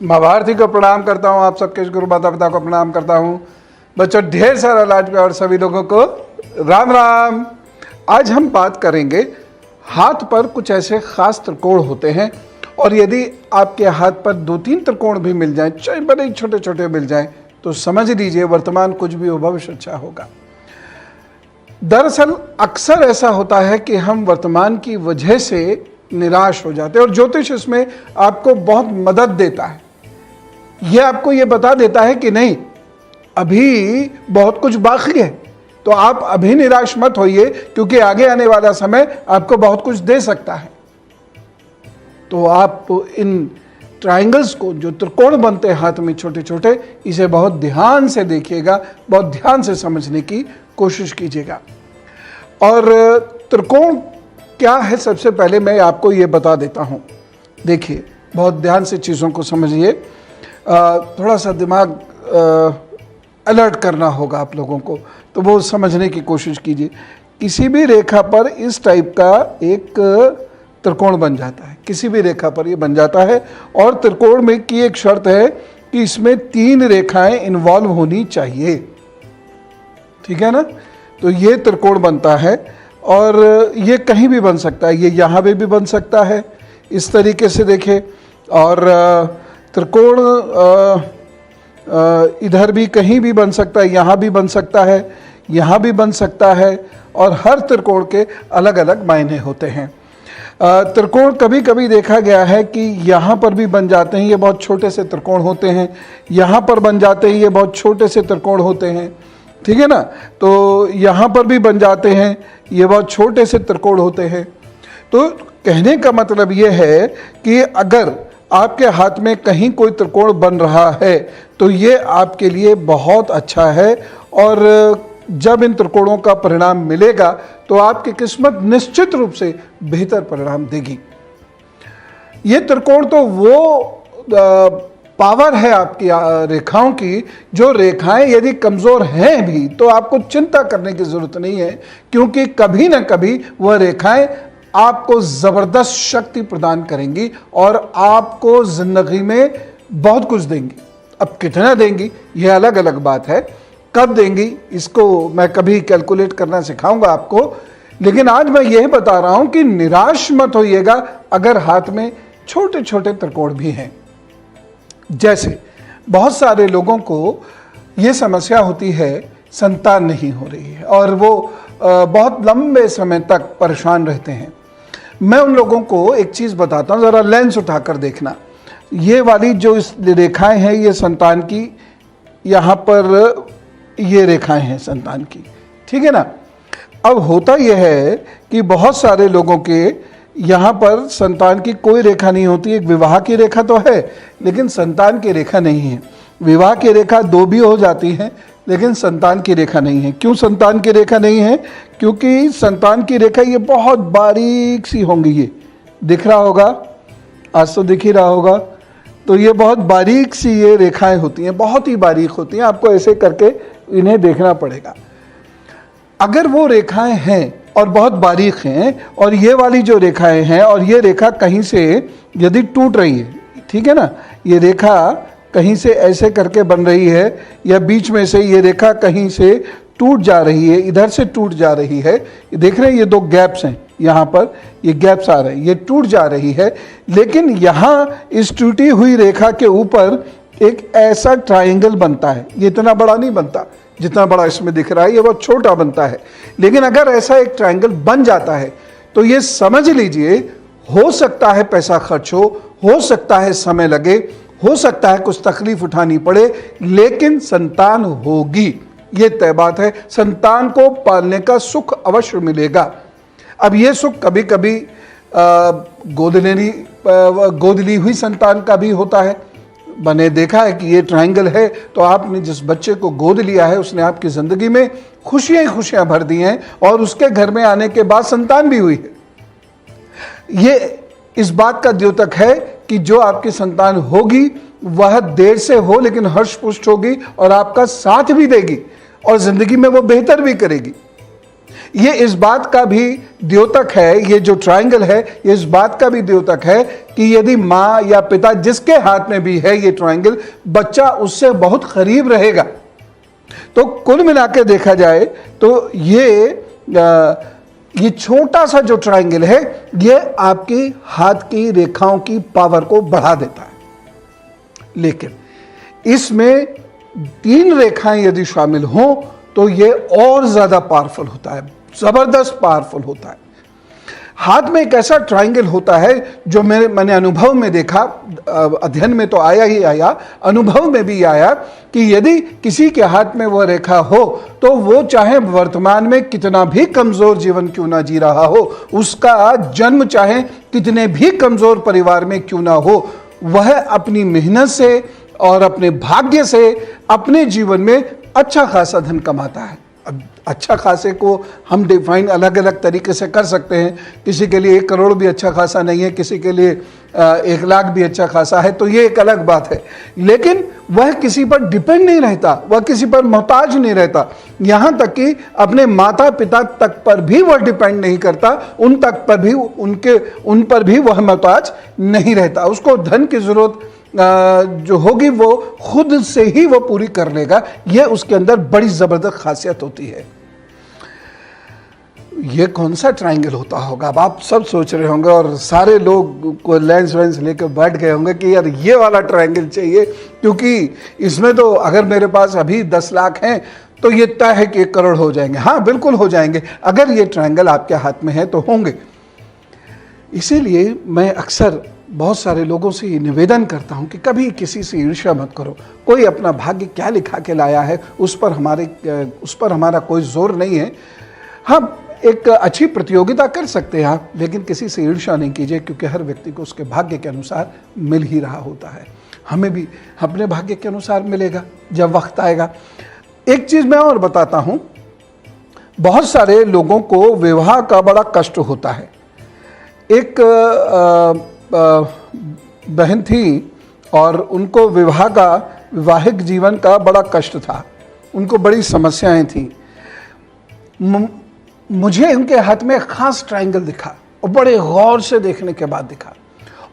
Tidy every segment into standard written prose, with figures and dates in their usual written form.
माँ भारती को प्रणाम करता हूँ, आप सबके गुरु माता पिता को प्रणाम करता हूँ। बच्चों, ढेर सारा लाड प्यार सभी लोगों को राम राम। आज हम बात करेंगे, हाथ पर कुछ ऐसे खास त्रिकोण होते हैं और यदि आपके हाथ पर 2-3 त्रिकोण भी मिल जाएं, चाहे बड़े छोटे छोटे मिल जाएं, तो समझ लीजिए वर्तमान कुछ भी हो, भविष्य अच्छा होगा। दरअसल अक्सर ऐसा होता है कि हम वर्तमान की वजह से निराश हो जाते हैं और ज्योतिष इसमें आपको बहुत मदद देता है। यह आपको ये बता देता है कि नहीं, अभी बहुत कुछ बाकी है, तो आप अभी निराश मत होइए, क्योंकि आगे आने वाला समय आपको बहुत कुछ दे सकता है। तो आप इन ट्रायंगल्स को, जो त्रिकोण बनते हैं हाथ में छोटे छोटे, इसे बहुत ध्यान से देखिएगा, बहुत ध्यान से समझने की कोशिश कीजिएगा। और त्रिकोण क्या है, सबसे पहले मैं आपको ये बता देता हूँ। देखिए, बहुत ध्यान से चीज़ों को समझिए, थोड़ा सा दिमाग अलर्ट करना होगा आप लोगों को, तो वो समझने की कोशिश कीजिए। किसी भी रेखा पर इस टाइप का एक त्रिकोण बन जाता है, किसी भी रेखा पर ये बन जाता है। और त्रिकोण में की एक शर्त है कि इसमें 3 रेखाएं इन्वॉल्व होनी चाहिए, ठीक है ना। तो ये त्रिकोण बनता है और ये कहीं भी बन सकता है, ये यहाँ पे भी बन सकता है, इस तरीके से देखें। और त्रिकोण इधर भी कहीं भी बन सकता है, यहाँ भी बन सकता है, यहाँ भी बन सकता है, और हर त्रिकोण के अलग अलग मायने होते हैं। त्रिकोण कभी कभी देखा गया है कि यहाँ पर भी बन जाते हैं, ये बहुत छोटे से त्रिकोण होते हैं, यहाँ पर बन जाते हैं, ये बहुत छोटे से त्रिकोण होते हैं, ठीक है ना। तो यहाँ पर भी बन जाते हैं, ये बहुत छोटे से त्रिकोण होते हैं। तो कहने का मतलब ये है कि अगर आपके हाथ में कहीं कोई त्रिकोण बन रहा है तो ये आपके लिए बहुत अच्छा है, और जब इन त्रिकोणों का परिणाम मिलेगा तो आपकी किस्मत निश्चित रूप से बेहतर परिणाम देगी। ये त्रिकोण तो वो पावर है आपकी रेखाओं की, जो रेखाएं यदि कमज़ोर हैं भी तो आपको चिंता करने की ज़रूरत नहीं है, क्योंकि कभी ना कभी वह रेखाएं आपको ज़बरदस्त शक्ति प्रदान करेंगी और आपको ज़िंदगी में बहुत कुछ देंगी। अब कितना देंगी यह अलग अलग बात है, कब देंगी इसको मैं कभी कैलकुलेट करना सिखाऊंगा आपको। लेकिन आज मैं यह बता रहा हूं कि निराश मत होइएगा अगर हाथ में छोटे छोटे त्रिकोण भी हैं। जैसे बहुत सारे लोगों को ये समस्या होती है, संतान नहीं हो रही है और वो बहुत लंबे समय तक परेशान रहते हैं। मैं उन लोगों को एक चीज़ बताता हूँ, ज़रा लेंस उठाकर देखना। ये वाली जो इस रेखाएं हैं, ये संतान की, यहाँ पर ये रेखाएं हैं संतान की, ठीक है ना। अब होता यह है कि बहुत सारे लोगों के यहाँ पर संतान की कोई रेखा नहीं होती। एक विवाह की रेखा तो है, लेकिन संतान की रेखा नहीं है। विवाह की रेखा 2 भी हो जाती हैं, लेकिन संतान की रेखा नहीं है। क्यों संतान की रेखा नहीं है? क्योंकि संतान की रेखा ये बहुत बारीक सी होंगी, ये दिख रहा होगा, आज तो दिख ही रहा होगा। तो ये बहुत बारीक सी ये रेखाएं होती हैं, बहुत ही बारीक होती हैं, आपको ऐसे करके इन्हें देखना पड़ेगा। अगर वो रेखाएं हैं और बहुत बारीक हैं, और ये वाली जो रेखाएं हैं, और ये रेखा कहीं से यदि टूट रही है, ठीक है ना, ये रेखा कहीं से ऐसे करके बन रही है, या बीच में से ये रेखा कहीं से टूट जा रही है, इधर से टूट जा रही है, देख रहे हैं ये 2 गैप्स हैं, यहाँ पर ये गैप्स आ रहे हैं, ये टूट जा रही है। लेकिन यहाँ इस टूटी हुई रेखा के ऊपर एक ऐसा ट्रायंगल बनता है, ये इतना बड़ा नहीं बनता जितना बड़ा इसमें दिख रहा है, ये बहुत छोटा बनता है। लेकिन अगर ऐसा एक ट्रायंगल बन जाता है तो ये समझ लीजिए, हो सकता है पैसा खर्च हो सकता है समय लगे, हो सकता है कुछ तकलीफ उठानी पड़े, लेकिन संतान होगी, ये तय बात है। संतान को पालने का सुख अवश्य मिलेगा। अब ये सुख कभी कभी गोद ली हुई संतान का भी होता है। मैंने देखा है कि ये ट्रायंगल है, तो आपने जिस बच्चे को गोद लिया है उसने आपकी ज़िंदगी में खुशियाँ ही खुशियाँ भर दी हैं, और उसके घर में आने के बाद संतान भी हुई है। ये इस बात का द्योतक है कि जो आपकी संतान होगी वह देर से हो, लेकिन हर्ष पुष्ट होगी और आपका साथ भी देगी और ज़िंदगी में वो बेहतर भी करेगी। ये इस बात का भी द्योतक है, ये जो ट्रायंगल है ये इस बात का भी द्योतक है कि यदि माँ या पिता जिसके हाथ में भी है ये ट्रायंगल, बच्चा उससे बहुत करीब रहेगा। तो कुल मिला के देखा जाए तो ये छोटा सा जो ट्रायंगल है ये आपकी हाथ की रेखाओं की पावर को बढ़ा देता है, लेकिन इसमें 3 रेखाएं यदि शामिल हों तो ये और ज्यादा पावरफुल होता है, जबरदस्त पावरफुल होता है। हाथ में एक ऐसा ट्रायंगल होता है जो मैंने अनुभव में देखा, अध्ययन में तो आया ही आया, अनुभव में भी आया कि यदि किसी के हाथ में वह रेखा हो तो वो चाहे वर्तमान में कितना भी कमजोर जीवन क्यों ना जी रहा हो, उसका जन्म चाहे कितने भी कमजोर परिवार में क्यों ना हो, वह अपनी मेहनत से और अपने भाग्य से अपने जीवन में अच्छा खासा धन कमाता है। अब अच्छा खासे को हम डिफाइन अलग अलग तरीके से कर सकते हैं, किसी के लिए 1 करोड़ भी अच्छा खासा नहीं है, किसी के लिए 1 लाख भी अच्छा खासा है, तो ये एक अलग बात है। लेकिन वह किसी पर डिपेंड नहीं रहता, वह किसी पर मोहताज नहीं रहता, यहाँ तक कि अपने माता पिता तक पर भी वह डिपेंड नहीं करता, उन पर भी वह मोहताज नहीं रहता। उसको धन की जरूरत जो होगी वो खुद से ही वो पूरी कर लेगा। ये उसके अंदर बड़ी जबरदस्त खासियत होती है। ये कौन सा ट्रायंगल होता होगा, अब आप सब सोच रहे होंगे और सारे लोग को लेंस वेंस लेकर बैठ गए होंगे कि यार ये वाला ट्रायंगल चाहिए, क्योंकि इसमें तो अगर मेरे पास अभी 10 लाख हैं तो ये तय है कि 1 करोड़ हो जाएंगे। हाँ बिल्कुल हो जाएंगे, अगर ये ट्रायंगल आपके हाथ में है तो होंगे। इसीलिए मैं अक्सर बहुत सारे लोगों से ये निवेदन करता हूं कि कभी किसी से ईर्ष्या मत करो। कोई अपना भाग्य क्या लिखा के लाया है उस पर हमारा कोई जोर नहीं है। हम एक अच्छी प्रतियोगिता कर सकते हैं आप, लेकिन किसी से ईर्ष्या नहीं कीजिए, क्योंकि हर व्यक्ति को उसके भाग्य के अनुसार मिल ही रहा होता है। हमें भी अपने भाग्य के अनुसार मिलेगा जब वक्त आएगा। एक चीज मैं और बताता हूं, बहुत सारे लोगों को विवाह का बड़ा कष्ट होता है। एक बहन थी और उनको वैवाहिक जीवन का बड़ा कष्ट था, उनको बड़ी समस्याएं थी। मुझे उनके हाथ में एक खास ट्रायंगल दिखा और बड़े गौर से देखने के बाद दिखा,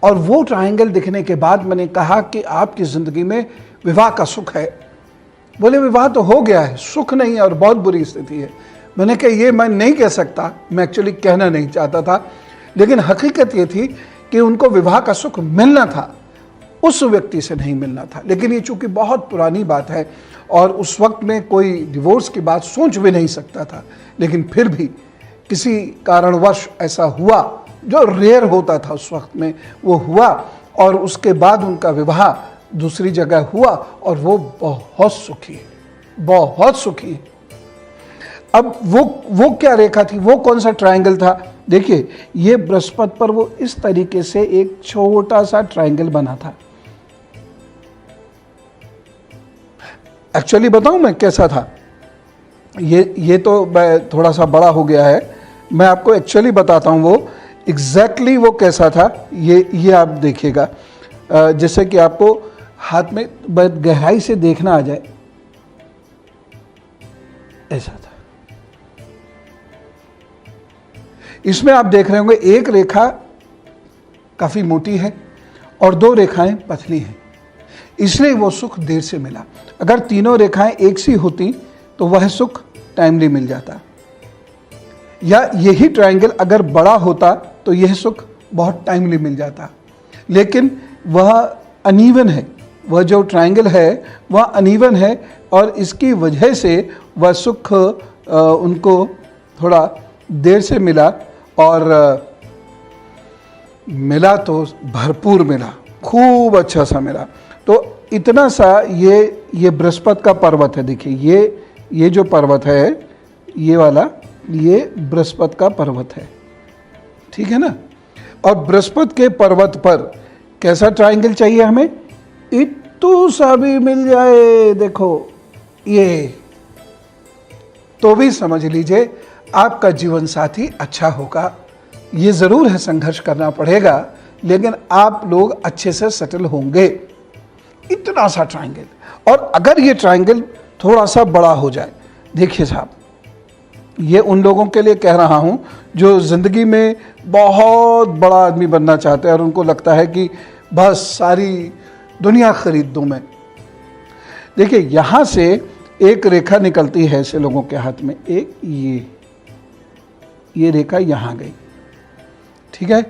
और वो ट्रायंगल दिखने के बाद मैंने कहा कि आपकी ज़िंदगी में विवाह का सुख है। बोले विवाह तो हो गया है, सुख नहीं है और बहुत बुरी स्थिति है। मैंने कहा ये मैं नहीं कह सकता, मैं एक्चुअली कहना नहीं चाहता था, लेकिन हकीकत ये थी कि उनको विवाह का सुख मिलना था, उस व्यक्ति से नहीं मिलना था। लेकिन ये चूंकि बहुत पुरानी बात है और उस वक्त में कोई डिवोर्स की बात सोच भी नहीं सकता था, लेकिन फिर भी किसी कारणवश ऐसा हुआ जो रेयर होता था उस वक्त में, वो हुआ और उसके बाद उनका विवाह दूसरी जगह हुआ और वो बहुत सुखी है, बहुत सुखी है। अब वो क्या रेखा थी, वो कौन सा ट्रायंगल था? देखिए ये बृहस्पति पर वो इस तरीके से एक छोटा सा ट्रायंगल बना था। एक्चुअली बताऊं मैं कैसा था, ये तो थोड़ा सा बड़ा हो गया है, मैं आपको एक्चुअली बताता हूं वो एग्जैक्टली वो कैसा था। ये आप देखिएगा, जैसे कि आपको हाथ में गहराई से देखना आ जाए, ऐसा था। इसमें आप देख रहे होंगे एक रेखा काफी मोटी है और 2 रेखाएं पतली हैं, इसलिए वो सुख देर से मिला। अगर तीनों रेखाएं एक सी होती तो वह सुख टाइमली मिल जाता, या यही ट्रायंगल अगर बड़ा होता तो यह सुख बहुत टाइमली मिल जाता। लेकिन वह अनइवन है, वह जो ट्रायंगल है वह अनइवन है और इसकी वजह से वह सुख उनको थोड़ा देर से मिला, और मिला तो भरपूर मिला, खूब अच्छा सा मिला। तो इतना सा ये बृहस्पति का पर्वत है। देखिए ये जो पर्वत है ये वाला, ये बृहस्पति का पर्वत है, ठीक है ना। और बृहस्पति के पर्वत पर कैसा ट्रायंगल चाहिए हमें? इतू सा भी मिल जाए, देखो ये, तो भी समझ लीजिए आपका जीवन साथी अच्छा होगा। ये जरूर है संघर्ष करना पड़ेगा, लेकिन आप लोग अच्छे से सेटल होंगे। इतना सा ट्रायंगल, और अगर ये ट्रायंगल थोड़ा सा बड़ा हो जाए, देखिए साहब ये उन लोगों के लिए कह रहा हूँ जो ज़िंदगी में बहुत बड़ा आदमी बनना चाहते हैं और उनको लगता है कि बस सारी दुनिया खरीद दूँ मैं। देखिए, यहाँ से एक रेखा निकलती है ऐसे लोगों के हाथ में, एक ये रेखा यहाँ गई, ठीक है।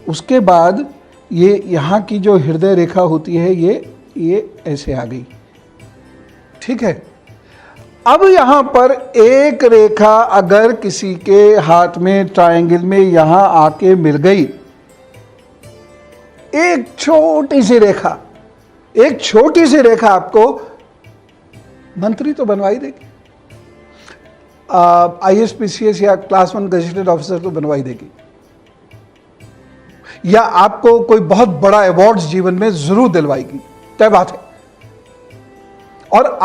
उसके बाद ये यहाँ की जो हृदय रेखा होती है ये ऐसे आ गई, ठीक है। अब यहाँ पर एक रेखा अगर किसी के हाथ में ट्रायंगल में यहाँ आके मिल गई, एक छोटी सी रेखा आपको मंत्री तो बनवा ही देगी, IAS PCS या क्लास 1 गजेटेड ऑफिसर तो बनवा ही देगी, या आपको कोई बहुत बड़ा अवार्ड्स जीवन में जरूर दिलवाएगी, तय बात है। और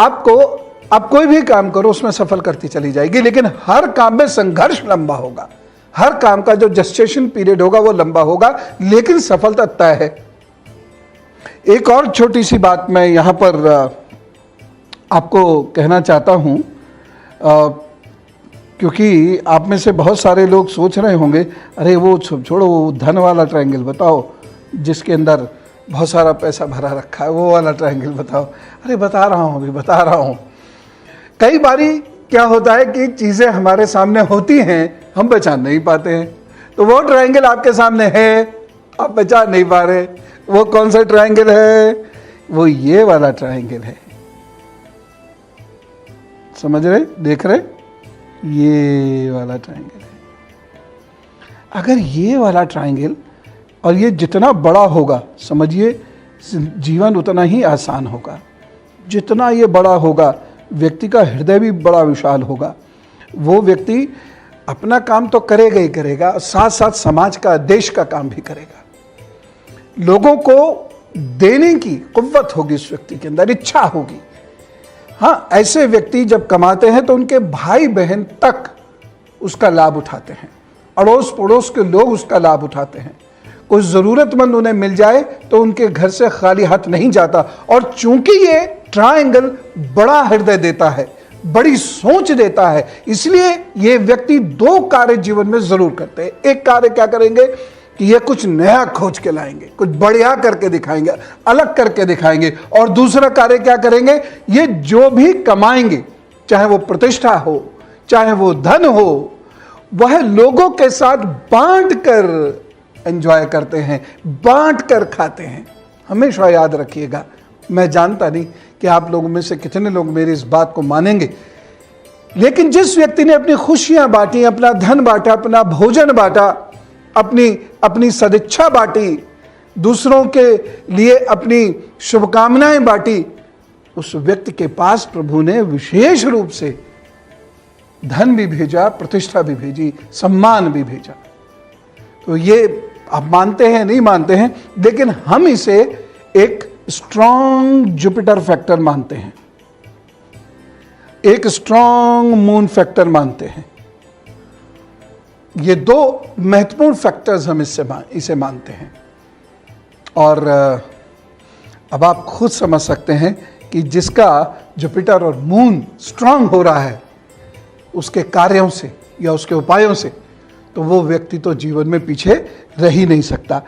आप कोई भी काम करो उसमें सफल करती चली जाएगी, लेकिन हर काम में संघर्ष लंबा होगा, हर काम का जो जेस्टेशन पीरियड होगा वो लंबा होगा, लेकिन सफलता तय है। एक और छोटी सी बात मैं यहां पर आपको कहना चाहता हूं, क्योंकि आप में से बहुत सारे लोग सोच रहे होंगे, अरे वो छोड़ो, वो धन वाला ट्रायंगल बताओ जिसके अंदर बहुत सारा पैसा भरा रखा है, वो वाला ट्रायंगल बताओ। अरे बता रहा हूँ। कई बारी क्या होता है कि चीज़ें हमारे सामने होती हैं, हम पहचान नहीं पाते हैं। तो वो ट्रायंगल आपके सामने है, आप पहचान नहीं पा रहे। वो कौन सा ट्रायंगल है? वो ये वाला ट्रायंगल है। समझ रहे, देख रहे, ये वाला ट्रायंगल है। अगर ये वाला ट्रायंगल, और ये जितना बड़ा होगा समझिए जीवन उतना ही आसान होगा। जितना ये बड़ा होगा व्यक्ति का हृदय भी बड़ा विशाल होगा। वो व्यक्ति अपना काम तो करेगा ही करेगा, साथ साथ समाज का, देश का काम भी करेगा। लोगों को देने की कुव्वत होगी उस व्यक्ति के अंदर, इच्छा होगी। हाँ, ऐसे व्यक्ति जब कमाते हैं तो उनके भाई बहन तक उसका लाभ उठाते हैं, अड़ोस पड़ोस के लोग उसका लाभ उठाते हैं। कोई ज़रूरतमंद उन्हें मिल जाए तो उनके घर से खाली हाथ नहीं जाता। और चूंकि ये ट्रायंगल बड़ा हृदय देता है, बड़ी सोच देता है, इसलिए ये व्यक्ति दो कार्य जीवन में जरूर करते हैं। एक कार्य क्या करेंगे कि ये कुछ नया खोज के लाएंगे, कुछ बढ़िया करके दिखाएंगे, अलग करके दिखाएंगे। और दूसरा कार्य क्या करेंगे, ये जो भी कमाएंगे, चाहे वो प्रतिष्ठा हो, चाहे वो धन हो, वह लोगों के साथ बांट कर एंजॉय करते हैं, बांट कर खाते हैं। हमेशा याद रखिएगा, मैं जानता नहीं कि आप लोगों में से कितने लोग मेरी इस बात को मानेंगे, लेकिन जिस व्यक्ति ने अपनी खुशियां बांटी, अपना धन बांटा, अपना भोजन बांटा, अपनी सदिच्छा बांटी, दूसरों के लिए अपनी शुभकामनाएं बांटी, उस व्यक्ति के पास प्रभु ने विशेष रूप से धन भी भेजा, प्रतिष्ठा भी भेजी, सम्मान भी भेजा। तो ये आप मानते हैं नहीं मानते हैं, लेकिन हम इसे एक स्ट्रॉन्ग जुपिटर फैक्टर मानते हैं, एक स्ट्रॉन्ग मून फैक्टर मानते हैं। ये दो महत्वपूर्ण फैक्टर्स हम इसे मानते हैं। और अब आप खुद समझ सकते हैं कि जिसका जुपिटर और मून स्ट्रांग हो रहा है उसके कार्यों से या उसके उपायों से, तो वो व्यक्ति तो जीवन में पीछे रह ही नहीं सकता।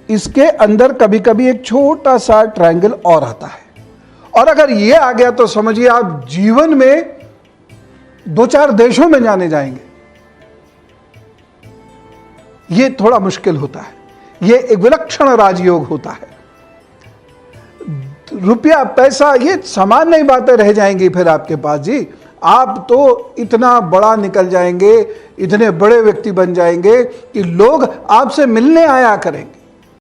इसके अंदर कभी कभी एक छोटा सा ट्रायंगल और आता है, और अगर ये आ गया तो समझिए आप जीवन में 2-4 देशों में जाने जाएंगे। ये थोड़ा मुश्किल होता है, ये एक विलक्षण राजयोग होता है। रुपया पैसा ये सामान्य बातें रह जाएंगी फिर आपके पास जी। आप तो इतना बड़ा निकल जाएंगे, इतने बड़े व्यक्ति बन जाएंगे कि लोग आपसे मिलने आया करेंगे।